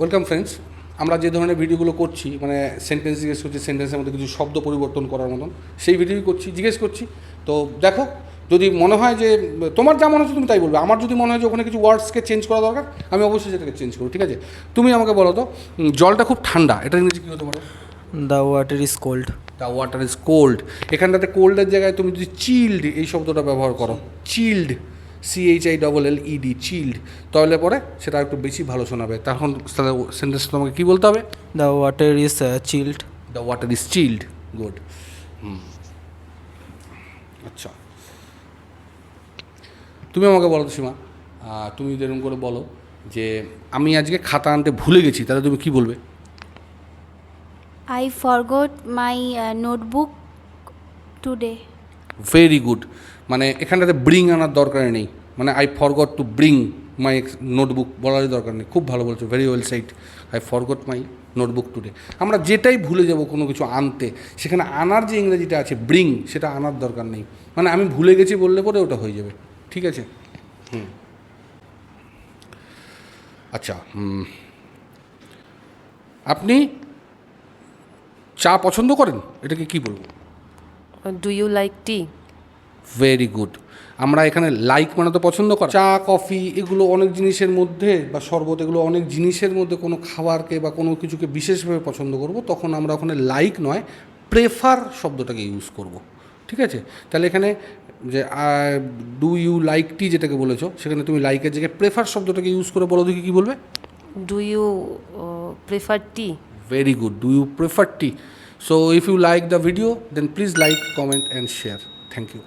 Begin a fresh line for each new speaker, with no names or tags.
Welcome friends. আমরা যে ধরনের ভিডিওগুলো করছি, মানে সেন্টেন্স জিজ্ঞেস করছি, সেন্টেন্সের মধ্যে কিছু শব্দ পরিবর্তন করার মতন, সেই ভিডিওই করছি, জিজ্ঞেস করছি। তো দেখো, যদি মনে হয় যে তোমার যা মনে হচ্ছে তুমি তাই বলবে। আমার যদি মনে হয় যে ওখানে কিছু ওয়ার্ডসকে চেঞ্জ করা দরকার, আমি অবশ্যই সেটাকে চেঞ্জ করবো, ঠিক আছে? তুমি আমাকে বলো তো, জলটা খুব ঠান্ডা, এটা ইংরেজি কী হতে পারে?
The water is cold.
The water is cold. এখানটাতে কোল্ডের জায়গায় তুমি যদি চিল্ড এই শব্দটা ব্যবহার করো, চিল্ড, CHILLED, চিল্ড, তাহলে পরে সেটা একটু বেশি ভালো শোনাবে। তখন সেন্টেন্স তোমাকে কী বলতে হবে?
The water is child.
The water is child. Good. আচ্ছা, তুমি আমাকে বলো তো সীমা, তুমি যেরকম করে বলো যে আমি আজকে খাতা আনতে ভুলে গেছি, তাহলে তুমি কী বলবে?
I forgot my notebook today.
Very good. মানে এখানটাতে ব্রিং আনার দরকার নেই, মানে I forgot to bring my notebook বলারই দরকার নেই। খুব ভালো বলছো, very well said. I forgot my notebook today. আমরা যেটাই ভুলে যাব কোনো কিছু আনতে, সেখানে আনার যে ইংরেজিটা আছে ব্রিং, সেটা আনার দরকার নেই। মানে আমি ভুলে গেছি বললে পরে ওটা হয়ে যাবে, ঠিক আছে? আচ্ছা, আপনি চা পছন্দ করেন, এটাকে কী বলবো?
Do you like tea?
Very good. আমরা এখানে লাইক মানে তো পছন্দ করা। চা, কফি এগুলো অনেক জিনিসের মধ্যে, বা শরবত, এগুলো অনেক জিনিসের মধ্যে কোনো খাবারকে বা কোনো কিছুকে বিশেষভাবে পছন্দ করব, তখন আমরা ওখানে লাইক নয়, প্রেফার শব্দটাকে ইউজ করব, ঠিক আছে? তাহলে এখানে যে ডু ইউ লাইক টি যেটাকে বলেছো, সেখানে তুমি লাইকের জায়গায় প্রেফার শব্দটাকে ইউজ করে বলো দেখি কী বলবে?
Do you prefer tea?
Very good. Do you prefer tea? So if you like the video, then please like, comment and share. Thank you.